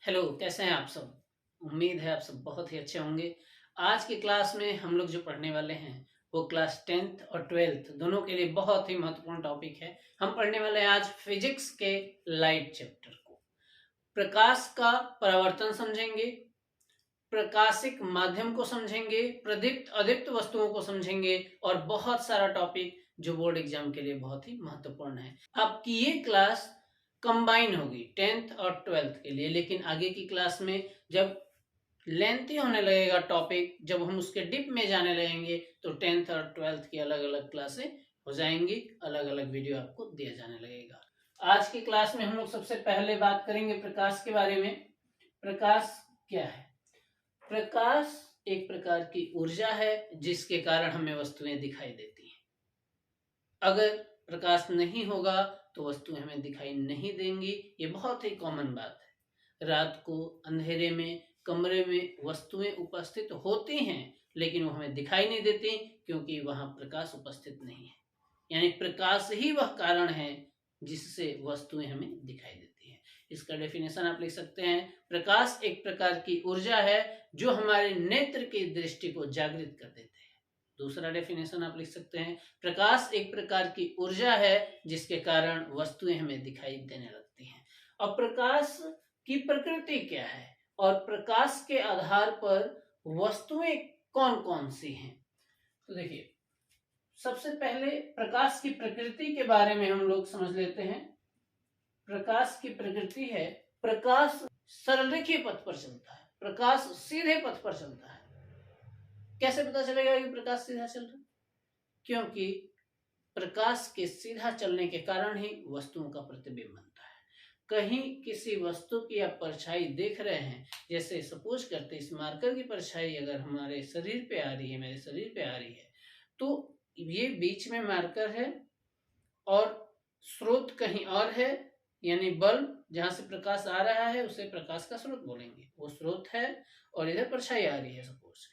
Hello, कैसे हैं आप सब? उम्मीद है आप सब बहुत ही अच्छे होंगे। आज की क्लास में हम लोग जो पढ़ने वाले हैं, वो क्लास 10th और 12th दोनों के लिए बहुत ही महत्वपूर्ण टॉपिक है। हम पढ़ने वाले हैं आज फिजिक्स के लाइट चैप्टर को। प्रकाश का परावर्तन समझेंगे, प्रकाशिक माध्यम को समझेंगे, प्रदीप्त अदीप्त वस्तुओं को समझेंगे और बहुत सारा टॉपिक जो बोर्ड एग्जाम के लिए बहुत ही महत्वपूर्ण है। आपकी ये क्लास कंबाइन होगी 10th और 12th के लिए, लेकिन आगे की क्लास में जब लेंथी होने लगेगा टॉपिक, जब हम उसके डिप में जाने लगेंगे तो 10th और 12th की अलग अलग क्लासें हो जाएंगी, अलग अलग वीडियो आपको दिया जाने लगेगा। आज की क्लास में हम लोग सबसे पहले बात करेंगे प्रकाश के बारे में। प्रकाश क्या है? प्रकाश एक प्रकार की ऊर्जा है जिसके कारण हमें वस्तुएं दिखाई देती हैं। अगर प्रकाश नहीं होगा तो वस्तुएं हमें दिखाई नहीं देंगी। ये बहुत ही कॉमन बात है। रात को अंधेरे में कमरे में वस्तुएं उपस्थित होती हैं, लेकिन वो हमें दिखाई नहीं देती क्योंकि वहां प्रकाश उपस्थित नहीं है। यानी प्रकाश ही वह कारण है जिससे वस्तुएं हमें दिखाई देती हैं। इसका डेफिनेशन आप लिख सकते हैं, प्रकाश एक प्रकार की ऊर्जा है जो हमारे नेत्र की दृष्टि को जागृत कर देते हैं। दूसरा डेफिनेशन आप लिख सकते हैं, प्रकाश एक प्रकार की ऊर्जा है जिसके कारण वस्तुएं हमें दिखाई देने लगती हैं। अब प्रकाश की प्रकृति क्या है और प्रकाश के आधार पर वस्तुएं कौन कौन सी हैं? तो देखिए, सबसे पहले प्रकाश की प्रकृति के बारे में हम लोग समझ लेते हैं। प्रकाश की प्रकृति है, प्रकाश सरलरेखीय पथ पर चलता है, प्रकाश सीधे पथ पर चलता है। कैसे पता चलेगा कि प्रकाश सीधा चल रहा है? क्योंकि प्रकाश के सीधा चलने के कारण ही वस्तुओं का प्रतिबिंब बनता है। कहीं किसी वस्तु की आप परछाई देख रहे हैं, जैसे सपोज करते इस मार्कर की परछाई अगर हमारे शरीर पे आ रही है, मेरे शरीर पे आ रही है, तो ये बीच में मार्कर है और स्रोत कहीं और है, यानी बल्ब जहां से प्रकाश आ रहा है उसे प्रकाश का स्रोत बोलेंगे, वो स्रोत है और इधर परछाई आ रही है सपोज।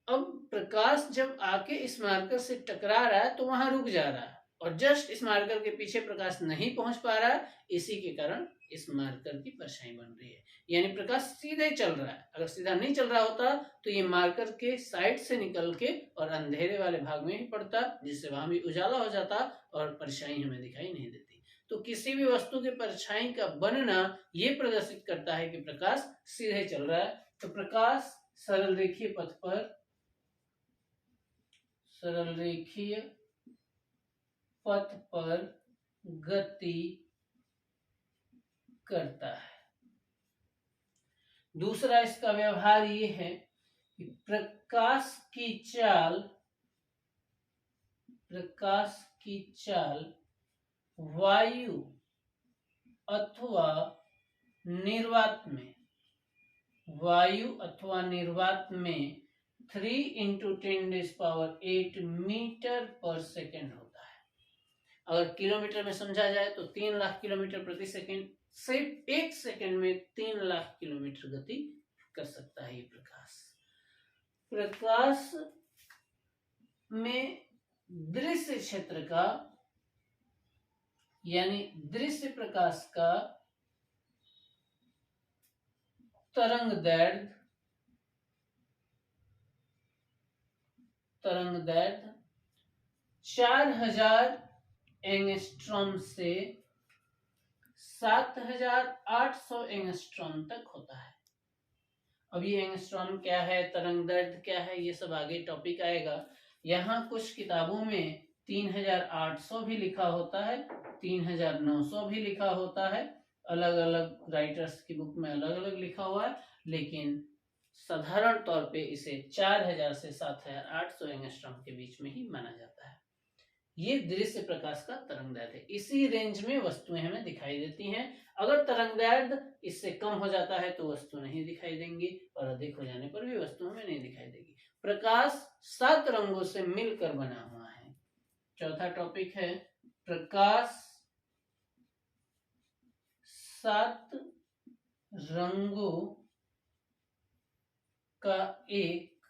अब प्रकाश जब आके इस मार्कर से टकरा रहा है तो वहां रुक जा रहा है और जस्ट इस मार्कर के पीछे प्रकाश नहीं पहुंच पा रहा है, इसी के कारण इस मार्कर की परछाई बन रही है। यानी प्रकाश सीधे चल रहा है। अगर सीधा नहीं चल रहा होता तो ये मार्कर के साइड से निकल के और अंधेरे वाले भाग में ही पड़ता, जिससे वहां भी उजाला हो जाता और परछाई हमें दिखाई नहीं देती। तो किसी भी वस्तु के परछाई का बनना ये प्रदर्शित करता है कि प्रकाश सीधे चल रहा है। तो प्रकाश सरल रेखीय पथ पर, सरल रेखीय पथ पर गति करता है। दूसरा इसका व्यवहार ये है कि प्रकाश की चाल, प्रकाश की चाल वायु अथवा निर्वात में, वायु अथवा निर्वात में 3 × 10⁸ मीटर पर सेकेंड होता है। अगर किलोमीटर में समझा जाए तो 3 लाख किलोमीटर प्रति सेकेंड, सिर्फ 1 सेकेंड में 3 लाख किलोमीटर गति कर सकता है ये प्रकाश। प्रकाश में दृश्य क्षेत्र का, यानी दृश्य प्रकाश का तरंग दैर्ध्य 4000 एंगस्ट्रॉम से 7800 एंगस्ट्रॉम तक होता है। अब ये एंगस्ट्रॉम क्या है, तरंग दैर्ध्य क्या है, ये सब आगे टॉपिक आएगा। यहाँ कुछ किताबों में 3800 भी लिखा होता है, 3900 भी लिखा होता है, अलग अलग राइटर्स की बुक में अलग अलग लिखा हुआ है, लेकिन साधारण तौर पे इसे 4000 से 7800 एंगस्ट्रॉम के बीच में ही माना जाता है। ये दृश्य प्रकाश का तरंगदैर्ध्य है। इसी रेंज में वस्तुएं हमें दिखाई देती हैं। अगर तरंगदैर्ध्य इससे कम हो जाता है तो वस्तु नहीं दिखाई देंगी और अधिक हो जाने पर भी वस्तु हमें नहीं दिखाई देगी। प्रकाश 7 रंगों से मिलकर बना हुआ है। चौथा टॉपिक है, प्रकाश 7 रंगों का एक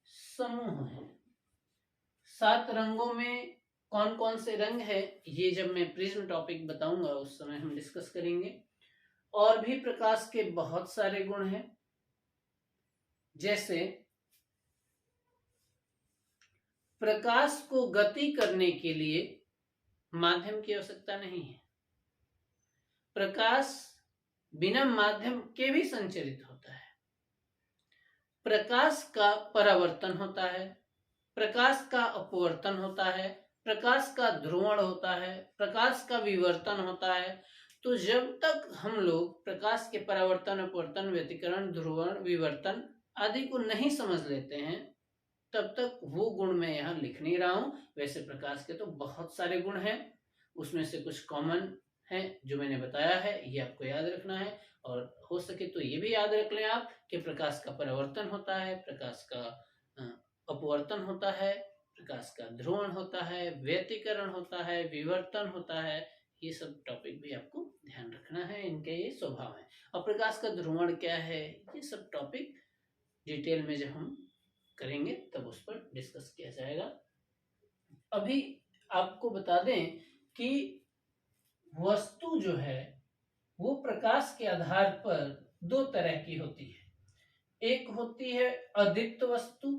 समूह है। 7 रंगों में कौन कौन से रंग है, ये जब मैं प्रिज्म टॉपिक बताऊंगा उस समय हम डिस्कस करेंगे। और भी प्रकाश के बहुत सारे गुण हैं, जैसे प्रकाश को गति करने के लिए माध्यम की आवश्यकता नहीं है। प्रकाश बिना माध्यम के भी संचरित होता है। प्रकाश का परावर्तन होता है, प्रकाश का अपवर्तन होता है, प्रकाश का ध्रुवण होता है, प्रकाश का विवर्तन होता है। तो जब तक हम लोग प्रकाश के परावर्तन, अपवर्तन, व्यतिकरण, ध्रुवण, विवर्तन आदि को नहीं समझ लेते हैं, तब तक वो गुण मैं यहाँ लिख नहीं रहा हूं। वैसे प्रकाश के तो बहुत सारे गुण हैं, उसमें से कुछ कॉमन है जो मैंने बताया है, ये आपको याद रखना है। और हो सके तो ये भी याद रख लें आप कि प्रकाश का परावर्तन होता है, प्रकाश का अपवर्तन होता है, प्रकाश का ध्रुवण होता है, व्यतिकरण होता है, विवर्तन होता है। ये सब टॉपिक भी आपको ध्यान रखना है, इनके ये स्वभाव है। और प्रकाश का ध्रुवण क्या है, ये सब टॉपिक डिटेल में जब हम करेंगे तब उस पर डिस्कस किया जाएगा। अभी आपको बता दें कि वस्तु जो है वो प्रकाश के आधार पर दो तरह की होती है। एक होती है अदीप्त वस्तु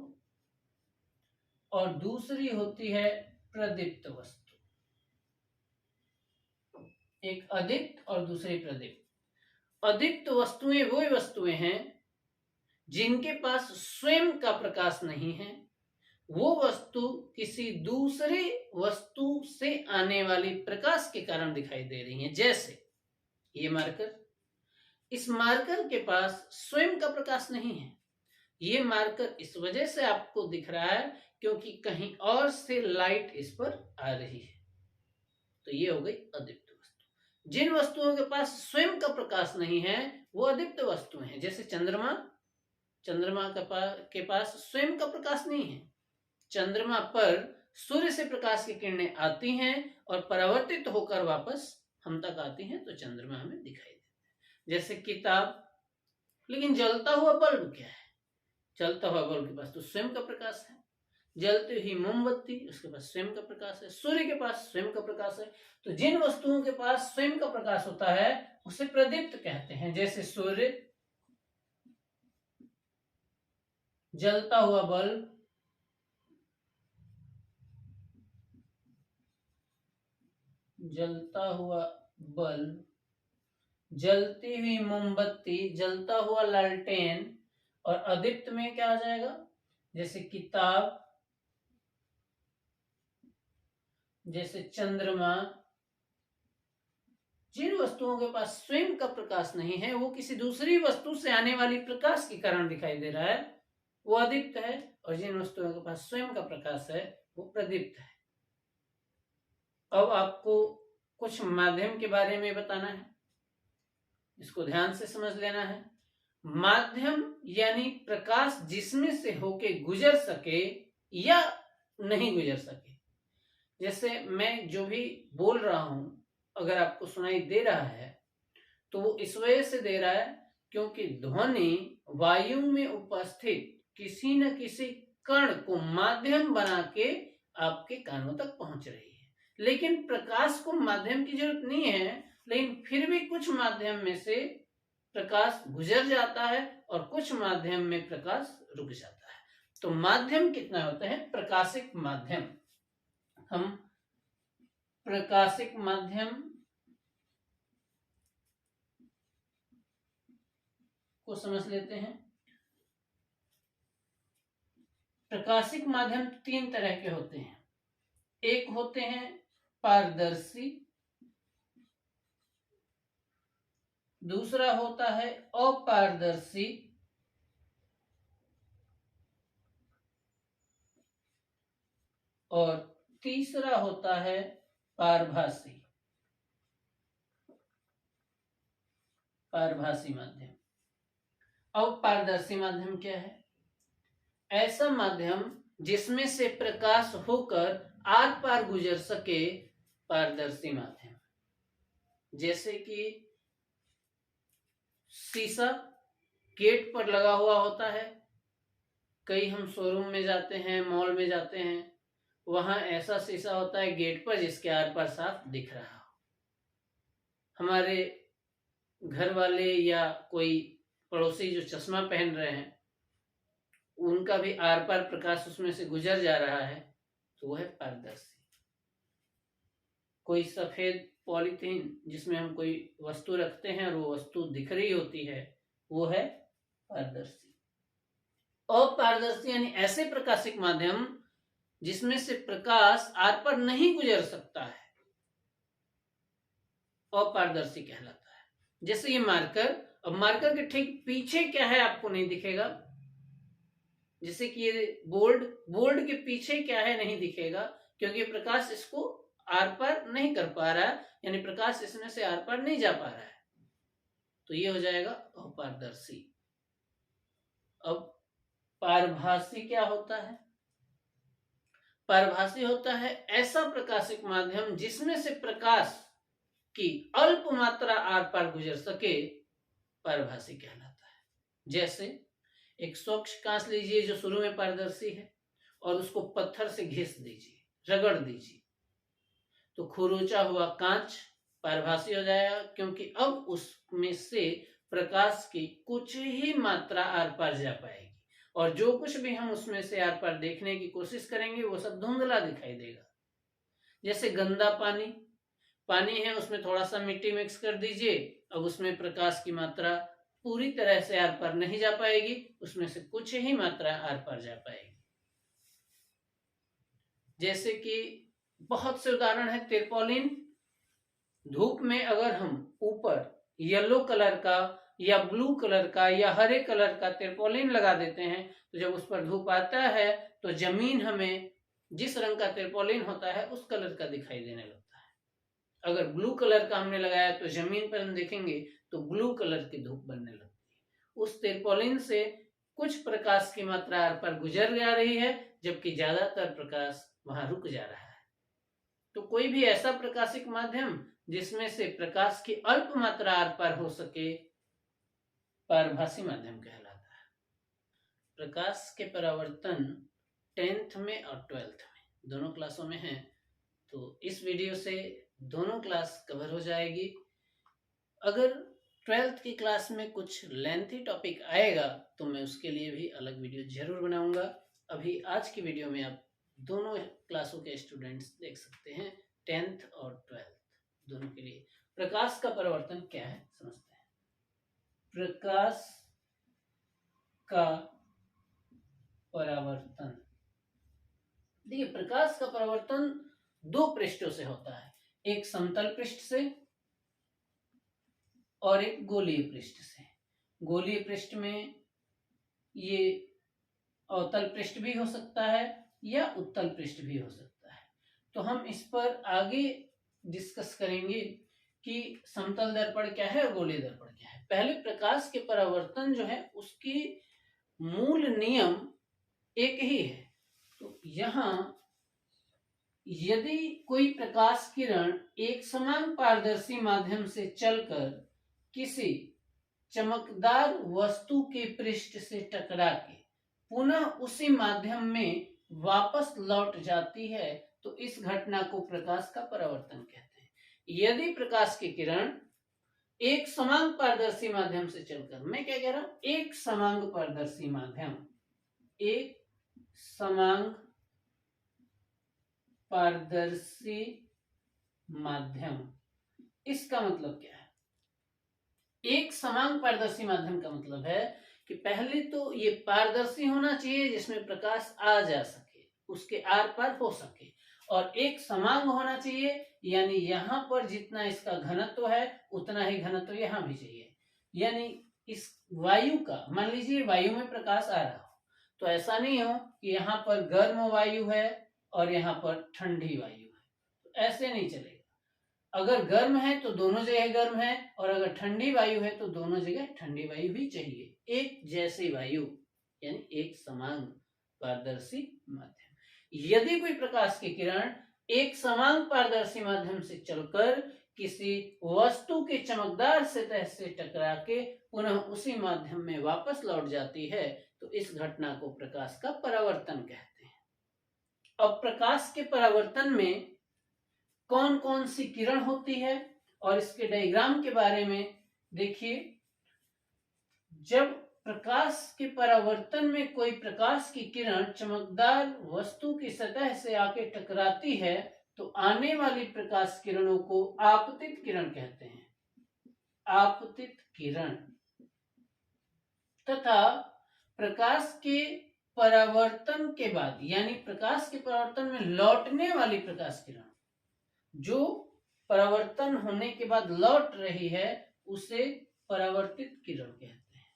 और दूसरी होती है प्रदीप्त वस्तु। एक अदीप्त और दूसरी प्रदीप्त। अदीप्त वस्तुएं वो वस्तुएं हैं जिनके पास स्वयं का प्रकाश नहीं है, वो वस्तु किसी दूसरे वस्तु से आने वाली प्रकाश के कारण दिखाई दे रही है। जैसे ये मार्कर, इस मार्कर के पास स्वयं का प्रकाश नहीं है। ये मार्कर इस वजह से आपको दिख रहा है क्योंकि कहीं और से लाइट इस पर आ रही है। तो ये हो गई अदीप्त वस्तु। जिन वस्तुओं के पास स्वयं का प्रकाश नहीं है वो अदीप्त वस्तुएं हैं। जैसे चंद्रमा, चंद्रमा के पास स्वयं का प्रकाश नहीं है। चंद्रमा पर सूर्य से प्रकाश की किरणें आती हैं और परावर्तित होकर वापस हम तक आती हैं, तो चंद्रमा हमें दिखाई देता है। जैसे किताब, लेकिन जलता हुआ बल्ब क्या है? जलता हुआ बल्ब के पास तो स्वयं का प्रकाश है। जलती हुई मोमबत्ती, उसके पास स्वयं का प्रकाश है। सूर्य के पास स्वयं का प्रकाश है। तो जिन वस्तुओं के पास स्वयं का प्रकाश होता है उसे प्रदीप्त कहते हैं। जैसे सूर्य, जलता हुआ बल्ब, जलता हुआ बल्ब, जलती हुई मोमबत्ती, जलता हुआ लालटेन। और अदीप्त में क्या आ जाएगा? जैसे किताब, जैसे चंद्रमा। जिन वस्तुओं के पास स्वयं का प्रकाश नहीं है, वो किसी दूसरी वस्तु से आने वाली प्रकाश के कारण दिखाई दे रहा है, वो अदीप्त है। और जिन वस्तुओं के पास स्वयं का प्रकाश है वो प्रदीप्त है। अब आपको कुछ माध्यम के बारे में बताना है, इसको ध्यान से समझ लेना है। माध्यम यानी प्रकाश जिसमें से होके गुजर सके या नहीं गुजर सके। जैसे मैं जो भी बोल रहा हूं अगर आपको सुनाई दे रहा है तो वो इस वजह से दे रहा है क्योंकि ध्वनि वायु में उपस्थित किसी न किसी कण को माध्यम बना के आपके कानों तक पहुंच रही है। लेकिन प्रकाश को माध्यम की जरूरत नहीं है, लेकिन फिर भी कुछ माध्यम में से प्रकाश गुजर जाता है और कुछ माध्यम में प्रकाश रुक जाता है। तो माध्यम कितना होता है? प्रकाशिक माध्यम। हम प्रकाशिक माध्यम को समझ लेते हैं। प्रकाशिक माध्यम तीन तरह के होते हैं। एक होते हैं पारदर्शी, दूसरा होता है अपारदर्शी, और तीसरा होता है पारभासी। पारभासी माध्यम। अपारदर्शी माध्यम क्या है? ऐसा माध्यम जिसमें से प्रकाश होकर आर पार गुजर सके, पारदर्शी माध्यम। जैसे कि शीशा गेट पर लगा हुआ होता है। कई हम शोरूम में जाते हैं, मॉल में जाते हैं, वहां ऐसा शीशा होता है गेट पर जिसके आर पार साफ दिख रहा हो। हमारे घर वाले या कोई पड़ोसी जो चश्मा पहन रहे हैं उनका भी आर पार प्रकाश उसमें से गुजर जा रहा है, तो वो है पारदर्शी। कोई सफेद पॉलीथीन जिसमें हम कोई वस्तु रखते हैं और वो वस्तु दिख रही होती है, वो है पारदर्शी। अपारदर्शी यानी ऐसे प्रकाशिक माध्यम जिसमें से प्रकाश आर पर नहीं गुजर सकता है, अपारदर्शी कहलाता है। जैसे ये मार्कर, अब मार्कर के ठीक पीछे क्या है आपको नहीं दिखेगा। जैसे कि ये बोर्ड के पीछे क्या है नहीं दिखेगा, क्योंकि प्रकाश इसको आर पार नहीं कर पा रहा है, यानी प्रकाश इसमें से आर पार नहीं जा पा रहा है, तो ये हो जाएगा अपारदर्शी। अब पारभासी क्या होता है? पारभासी होता है ऐसा प्रकाशिक माध्यम जिसमें से प्रकाश की अल्प मात्रा आर पार गुजर सके, पारभासी कहलाता है। जैसे एक स्वच्छ कांच लीजिए जो शुरू में पारदर्शी है और उसको पत्थर से घिस दीजिए, रगड़ दीजिए, तो खुरोचा हुआ कांच पारभासी हो जाएगा, क्योंकि अब उसमें से प्रकाश की कुछ ही मात्रा आर पार जा पाएगी और जो कुछ भी हम उसमें से आर पार देखने की कोशिश करेंगे वो सब धुंधला दिखाई देगा। जैसे गंदा पानी है, उसमें थोड़ा सा मिट्टी मिक्स कर दीजिए, अब उसमें प्रकाश की मात्रा पूरी तरह से आर पार नहीं जा पाएगी, उसमें से कुछ ही मात्रा आर पार जा पाएगी। जैसे कि बहुत से उदाहरण है तिरपोलिन। धूप में अगर हम ऊपर येलो कलर का या ब्लू कलर का या हरे कलर का तिरपोलिन लगा देते हैं, तो जब उस पर धूप आता है तो जमीन हमें जिस रंग का तिरपोलिन होता है उस कलर का दिखाई देने लगता है। अगर ब्लू कलर का हमने लगाया तो जमीन पर हम देखेंगे तो ब्लू कलर की धूप बनने लगती है। उस तिरपोलिन से कुछ प्रकाश की मात्रा आर पार गुजर जा रही है, जबकि ज्यादातर प्रकाश वहां रुक जा रहा है। तो कोई भी ऐसा प्रकाशिक माध्यम जिसमें से प्रकाश की अल्प मात्रा आर पार हो सके, पारभासी माध्यम कहलाता है। प्रकाश के परावर्तन 10th में और 12th में दोनों क्लासों में है, तो इस वीडियो से दोनों क्लास कवर हो जाएगी। अगर 12th की क्लास में कुछ लेंथी टॉपिक आएगा तो मैं उसके लिए भी अलग वीडियो जरूर बनाऊंगा। अभी आज की वीडियो में आप दोनों क्लासों के स्टूडेंट्स देख सकते हैं, 10th और 12th दोनों के लिए। प्रकाश का परावर्तन क्या है समझते हैं। प्रकाश का परावर्तन, देखिए प्रकाश का परावर्तन दो पृष्ठों से होता है, एक समतल पृष्ठ से और एक गोलीय पृष्ठ से। गोलीय पृष्ठ में ये अवतल पृष्ठ भी हो सकता है या उत्तल पृष्ठ भी हो सकता है। तो हम इस पर आगे डिस्कस करेंगे कि समतल दर्पण क्या है और गोलीय दर्पण क्या है। पहले प्रकाश के परावर्तन जो है उसकी मूल नियम एक ही है। तो यहाँ यदि कोई प्रकाश किरण एक समान पारदर्शी माध्यम से चलकर किसी चमकदार वस्तु के पृष्ठ से टकरा के पुनः उसी माध्यम में वापस लौट जाती है, तो इस घटना को प्रकाश का परावर्तन कहते हैं। यदि प्रकाश की किरण एक समांग पारदर्शी माध्यम से चलकर, मैं क्या कह रहा हूं, एक समांग पारदर्शी माध्यम, एक समांग पारदर्शी माध्यम, इसका मतलब क्या है? एक समांग पारदर्शी माध्यम का मतलब है कि पहले तो ये पारदर्शी होना चाहिए जिसमें प्रकाश आ जा सके, उसके आर पार हो सके, और एक समांग होना चाहिए, यानी यहाँ पर जितना इसका घनत्व है उतना ही घनत्व यहाँ भी चाहिए। यानी इस वायु का, मान लीजिए वायु में प्रकाश आ रहा हो, तो ऐसा नहीं हो कि यहाँ पर गर्म वायु है और यहाँ पर ठंडी वायु है, तो ऐसे नहीं चलेगा। अगर गर्म है तो दोनों जगह गर्म है, और अगर ठंडी वायु है तो दोनों जगह ठंडी वायु भी चाहिए। एक जैसी वायु यानी एक समान पारदर्शी माध्यम। यदि कोई प्रकाश की किरण एक समान पारदर्शी माध्यम से चलकर किसी वस्तु के चमकदार सतह से टकरा के पुनः उसी माध्यम में वापस लौट जाती है, तो इस घटना को प्रकाश का परावर्तन कहते हैं। अब प्रकाश के परावर्तन में कौन कौन सी किरण होती है और इसके डायग्राम के बारे में देखिए, जब प्रकाश के परावर्तन में कोई प्रकाश की किरण चमकदार वस्तु की सतह से आके टकराती है तो आने वाली प्रकाश किरणों को आपतित किरण कहते हैं। आपतित किरण तथा प्रकाश के परावर्तन के बाद यानी प्रकाश के परावर्तन में लौटने वाली प्रकाश किरण जो परावर्तन होने के बाद लौट रही है उसे परावर्तित किरण कहते हैं।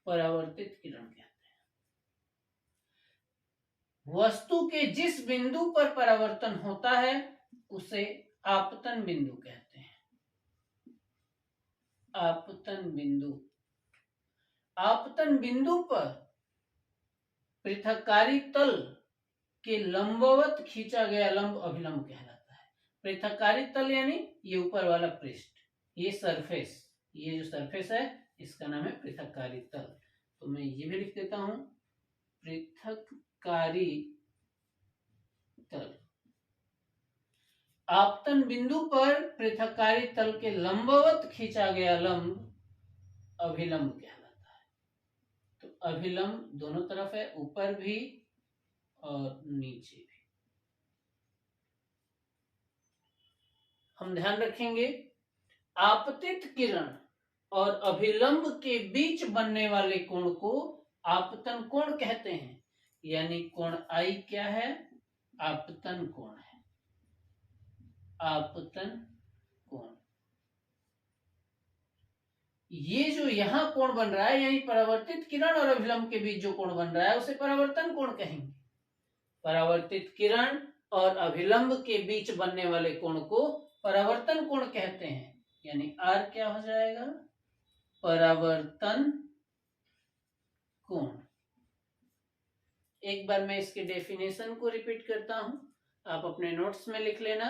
परावर्तित किरण कहते हैं। वस्तु के जिस बिंदु पर परावर्तन होता है उसे आपतन बिंदु कहते हैं। आपतन बिंदु। आपतन बिंदु पर पृथक्कारी तल के लंबवत खींचा गया लंब अभिलंब कहलाता है। पृथक्कारी तल यानी ये ऊपर वाला पृष्ठ, ये सरफेस, ये जो सरफेस है इसका नाम है पृथक्कारी तल। तो मैं ये भी लिख देता हूं, पृथक्कारी तल। आपतन बिंदु पर पृथक्कारी तल के लंबवत खींचा गया लंब अभिलंब कहलाता है। तो अभिलंब दोनों तरफ है, ऊपर भी और नीचे भी। हम ध्यान रखेंगे, आपतित किरण और अभिलंब के बीच बनने वाले कोण को आपतन कोण कहते हैं। यानी कोण आई क्या है? आपतन कोण है। आपतन कोण। ये जो यहां कोण बन रहा है यानी परावर्तित किरण और अभिलंब के बीच जो कोण बन रहा है उसे परावर्तन कोण कहेंगे। परावर्तित किरण और अभिलंब के बीच बनने वाले कोण को परावर्तन कोण कहते हैं। यानी आर क्या हो जाएगा? परावर्तन कोण। एक बार मैं इसके डेफिनेशन को रिपीट करता हूं, आप अपने नोट्स में लिख लेना।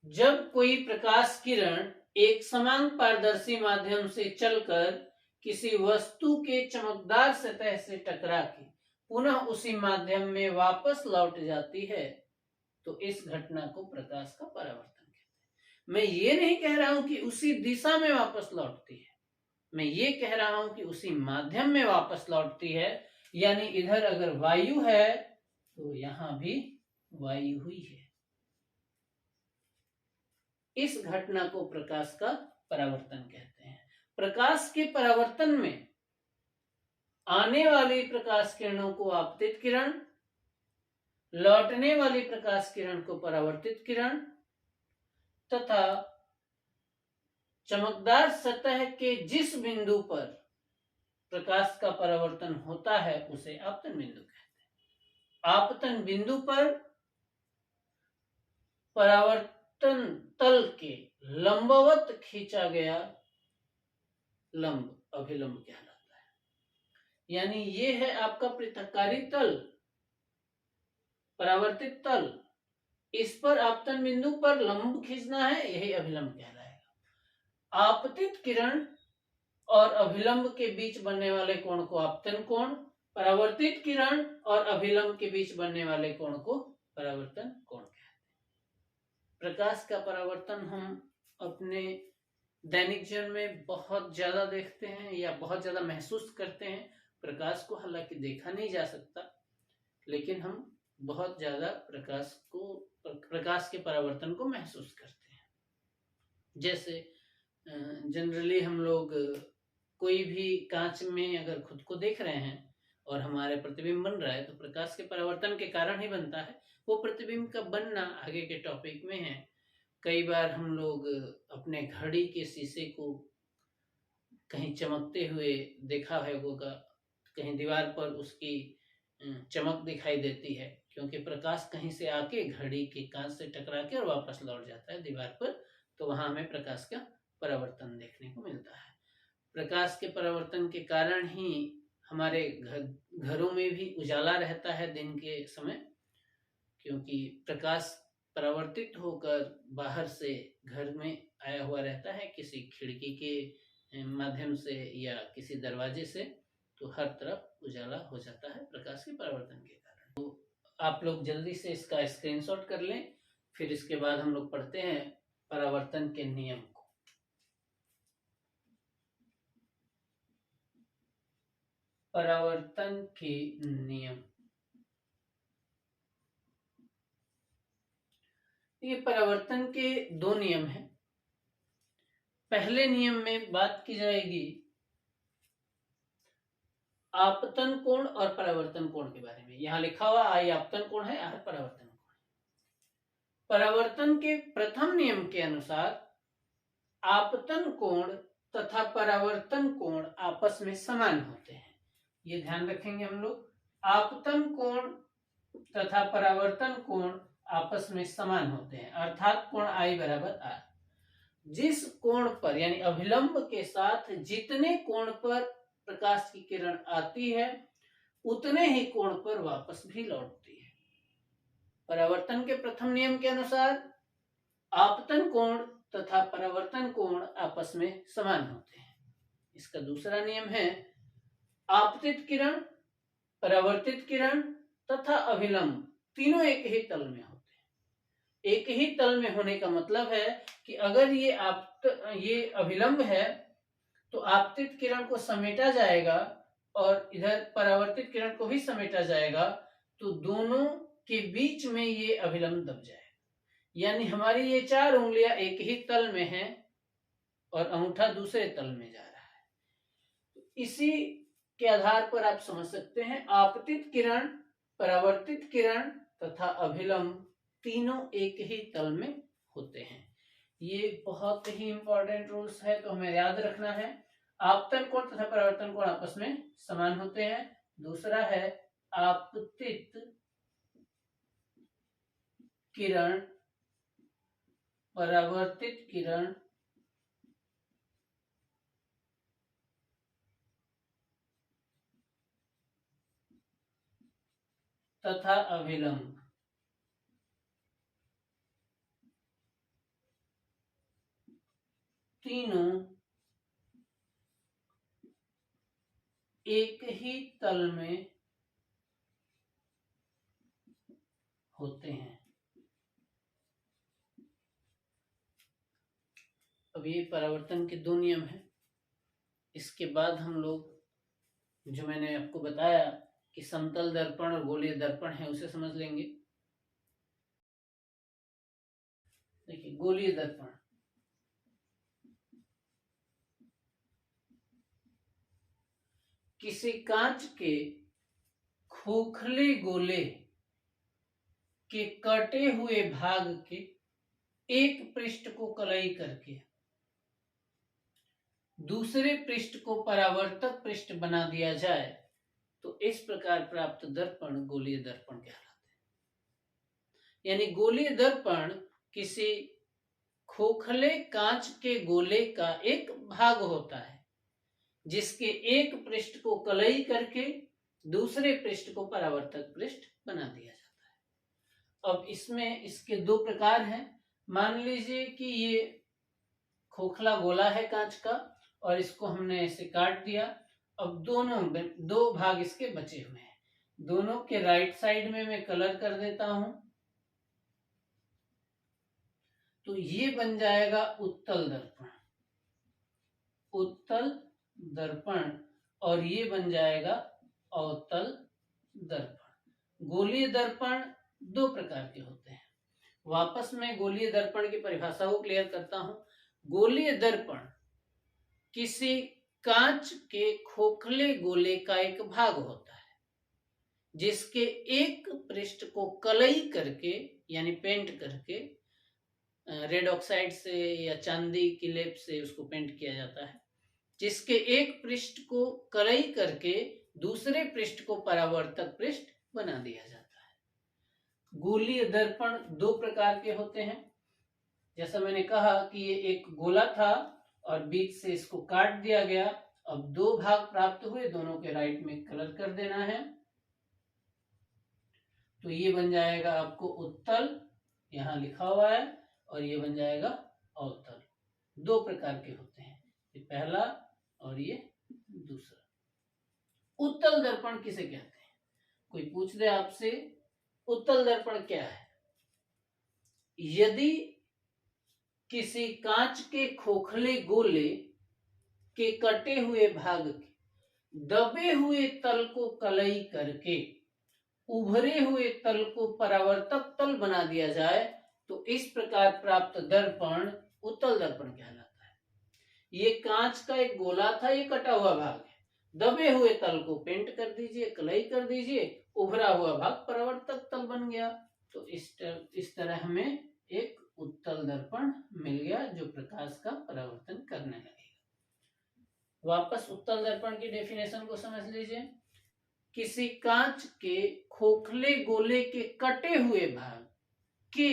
जब कोई प्रकाश किरण एक समान पारदर्शी माध्यम से चलकर किसी वस्तु के चमकदार सतह से टकरा के पुनः उसी माध्यम में वापस लौट जाती है तो इस घटना को प्रकाश का परावर्तन कहते हैं। मैं ये नहीं कह रहा हूं कि उसी दिशा में वापस लौटती है, मैं ये कह रहा हूं कि उसी माध्यम में वापस लौटती है। यानी इधर अगर वायु है तो यहां भी वायु हुई है। इस घटना को प्रकाश का परावर्तन कहते हैं। प्रकाश के परावर्तन में आने वाली प्रकाश किरणों को आपतित किरण, लौटने वाली प्रकाश किरण को परावर्तित किरण तथा चमकदार सतह के जिस बिंदु पर प्रकाश का परावर्तन होता है उसे आपतन बिंदु कहते हैं। आपतन बिंदु पर परावर्तन तल के लंबवत खींचा गया लंब अभिलंब कहलाता है। यानी ये है आपका पृथक्कारी तल, परावर्तित तल, इस पर आपतन बिंदु पर लंब खींचना है, यही अभिलंब कहलाएगा। आपतित किरण और अभिलंब के बीच बनने वाले कोण को आपतन कोण, परावर्तित किरण और अभिलंब के बीच बनने वाले कोण को परावर्तन कोण कहते हैं। प्रकाश का परावर्तन हम अपने दैनिक जीवन में बहुत ज्यादा देखते हैं या बहुत ज्यादा महसूस करते हैं। प्रकाश को हालांकि देखा नहीं जा सकता, लेकिन हम बहुत ज्यादा प्रकाश के परावर्तन को महसूस करते हैं। जैसे जनरली हम लोग कोई भी कांच में अगर खुद को देख रहे हैं और हमारे प्रतिबिंब बन रहा है तो प्रकाश के परावर्तन के कारण ही बनता है। वो प्रतिबिंब का बनना आगे के टॉपिक में है। कई बार हम लोग अपने घड़ी के शीशे को कहीं चमकते हुए देखा होगा, कहीं दीवार पर उसकी चमक दिखाई देती है क्योंकि प्रकाश कहीं से आके घड़ी के कांच से टकरा के और वापस लौट जाता है दीवार पर, तो वहां हमें प्रकाश का परावर्तन देखने को मिलता है। प्रकाश के परावर्तन के कारण ही हमारे घरों में भी उजाला रहता है दिन के समय, क्योंकि प्रकाश परावर्तित होकर बाहर से घर में आया हुआ रहता है किसी खिड़की के माध्यम से या किसी दरवाजे से, तो हर तरफ उजाला हो जाता है प्रकाश के परावर्तन के कारण। तो आप लोग जल्दी से इसका स्क्रीनशॉट कर लें, फिर इसके बाद हम लोग पढ़ते हैं परावर्तन के नियम को। परावर्तन के नियम, ये परावर्तन के दो नियम हैं। पहले नियम में बात की जाएगी आपतन कोण और परावर्तन कोण के बारे में। यहां लिखा हुआ आई आपतन कोण है, आर परावर्तन कोण। परावर्तन के प्रथम नियम के अनुसार आपतन कोण तथा परावर्तन कोण आपस में समान होते हैं। ये ध्यान रखेंगे हम लोग। आपतन कोण तथा परावर्तन कोण आपस में समान होते हैं, अर्थात कोण I बराबर R। जिस कोण पर यानी अभिलंब के साथ जितने कोण पर प्रकाश की किरण आती है उतने ही कोण पर वापस भी लौटती है। परावर्तन के प्रथम नियम के अनुसार आपतन कोण तथा परावर्तन कोण आपस में समान होते हैं। इसका दूसरा नियम है आपतित किरण, परावर्तित किरण तथा अभिलंब तीनों एक ही तल में होते हैं। एक ही तल में होने का मतलब है कि अगर ये अभिलंब है तो आपतित किरण को समेटा जाएगा और इधर परावर्तित किरण को भी समेटा जाएगा, तो दोनों के बीच में ये अभिलंब दब जाएगा। यानी हमारी ये चार उंगलियां एक ही तल में हैं और अंगूठा दूसरे तल में जा रहा है। इसी के आधार पर आप समझ सकते हैं आपतित किरण, परावर्तित किरण तथा अभिलंब तीनों एक ही तल में होते हैं। ये बहुत ही इंपॉर्टेंट रूल्स है, तो हमें याद रखना है। आपतन कोण तथा परावर्तन कोण आपस में समान होते हैं। दूसरा है आपतित किरण, परावर्तित किरण तथा अभिलंब तीनों एक ही तल में होते हैं। अब ये परावर्तन के दो नियम हैं। इसके बाद हम लोग जो मैंने आपको बताया कि समतल दर्पण और गोलीय दर्पण है उसे समझ लेंगे। देखिए गोलीय दर्पण, किसी कांच के खोखले गोले के कटे हुए भाग के एक पृष्ठ को कलई करके दूसरे पृष्ठ को परावर्तक पृष्ठ बना दिया जाए तो इस प्रकार प्राप्त दर्पण गोलीय दर्पण कहलाते हैं। यानी गोलीय दर्पण किसी खोखले कांच के गोले का एक भाग होता है जिसके एक पृष्ठ को कलई करके दूसरे पृष्ठ को परावर्तक पृष्ठ बना दिया जाता है। अब इसमें इसके दो प्रकार हैं। मान लीजिए कि ये खोखला गोला है कांच का और इसको हमने ऐसे काट दिया। अब दो भाग इसके बचे हुए हैं, दोनों के राइट साइड में मैं कलर कर देता हूं, तो ये बन जाएगा उत्तल दर्पण, उत्तल दर्पण, और ये बन जाएगा अवतल दर्पण। गोलीय दर्पण दो प्रकार के होते हैं। वापस मैं गोलीय दर्पण की परिभाषा को क्लियर करता हूं। गोलीय दर्पण किसी कांच के खोखले गोले का एक भाग होता है जिसके एक पृष्ठ को कलई करके यानी पेंट करके, रेड ऑक्साइड से या चांदी की लेप से उसको पेंट किया जाता है, जिसके एक पृष्ठ को कलई करके दूसरे पृष्ठ को परावर्तक पृष्ठ बना दिया जाता है। गोलीय दर्पण दो प्रकार के होते हैं। जैसा मैंने कहा कि ये एक गोला था और बीच से इसको काट दिया गया। अब दो भाग प्राप्त हुए, दोनों के राइट में कलर कर देना है, तो ये बन जाएगा आपको उत्तल, यहां लिखा हुआ है, और ये बन जाएगा अवतल। दो प्रकार के होते हैं, ये पहला और ये दूसरा। उत्तल दर्पण किसे कहते हैं? कोई पूछ दे आपसे उत्तल दर्पण क्या है? यदि किसी कांच के खोखले गोले के कटे हुए भाग के दबे हुए तल को कलई करके उभरे हुए तल को परावर्तक तल बना दिया जाए तो इस प्रकार प्राप्त दर्पण उत्तल दर्पण कहलाता है। ये कांच का एक गोला था, ये कटा हुआ भाग है, दबे हुए तल को पेंट कर दीजिए, कलई कर दीजिए, उभरा हुआ भाग परावर्तक तल बन गया। तो इस तरह हमें एक उत्तल दर्पण मिल गया जो प्रकाश का परावर्तन करने लगेगा। वापस उत्तल दर्पण की डेफिनेशन को समझ लीजिए। किसी कांच के खोखले गोले के कटे हुए भाग के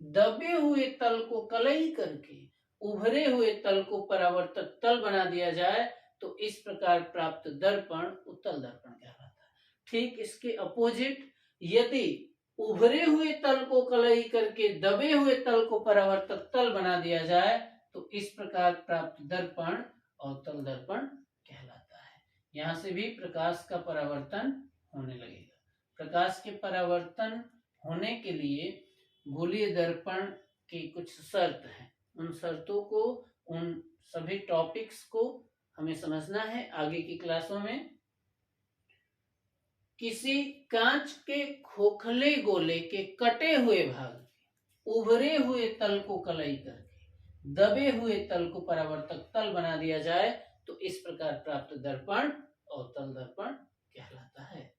दबे हुए तल को कलई करके उभरे हुए तल को परावर्तक तल बना दिया जाए तो इस प्रकार प्राप्त दर्पण उत्तल दर्पण कहलाता है। ठीक इसके अपोजिट, यदि उभरे हुए तल को कलई करके दबे हुए तल को परावर्तक तल बना दिया जाए तो इस प्रकार प्राप्त दर्पण अवतल दर्पण कहलाता है। यहां से भी प्रकाश का परावर्तन होने लगेगा। प्रकाश के परावर्तन होने के लिए गोलीय दर्पण की कुछ शर्त हैं। उन शर्तों को, उन सभी टॉपिक्स को हमें समझना है आगे की क्लासों में। किसी कांच के खोखले गोले के कटे हुए भाग उभरे हुए तल को कलई करके दबे हुए तल को परावर्तक तल बना दिया जाए तो इस प्रकार प्राप्त दर्पण अवतल दर्पण कहलाता है।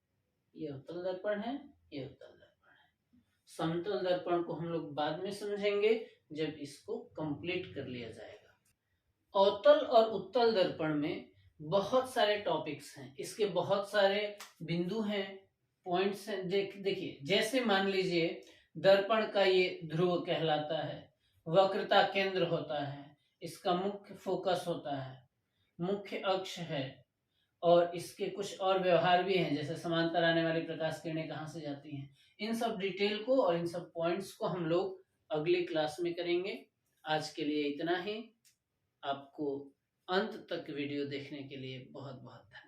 ये अवतल दर्पण है, ये अवतल दर्पण है। समतल दर्पण को हम लोग बाद में समझेंगे जब इसको कंप्लीट कर लिया जाएगा। अवतल और उत्तल दर्पण में बहुत सारे टॉपिक्स हैं, इसके बहुत सारे बिंदु हैं, पॉइंट्स हैं। देखिए, जैसे मान लीजिए दर्पण का ये ध्रुव कहलाता है, वक्रता केंद्र होता है, इसका मुख्य फोकस होता है, मुख्य अक्ष है, और इसके कुछ और व्यवहार भी हैं, जैसे समांतर आने वाली प्रकाश किरणें कहाँ से जाती हैं। इन सब डिटेल को और इन सब पॉइंट्स को हम लोग अगली क्लास में करेंगे। आज के लिए इतना ही। आपको अंत तक वीडियो देखने के लिए बहुत बहुत धन्यवाद।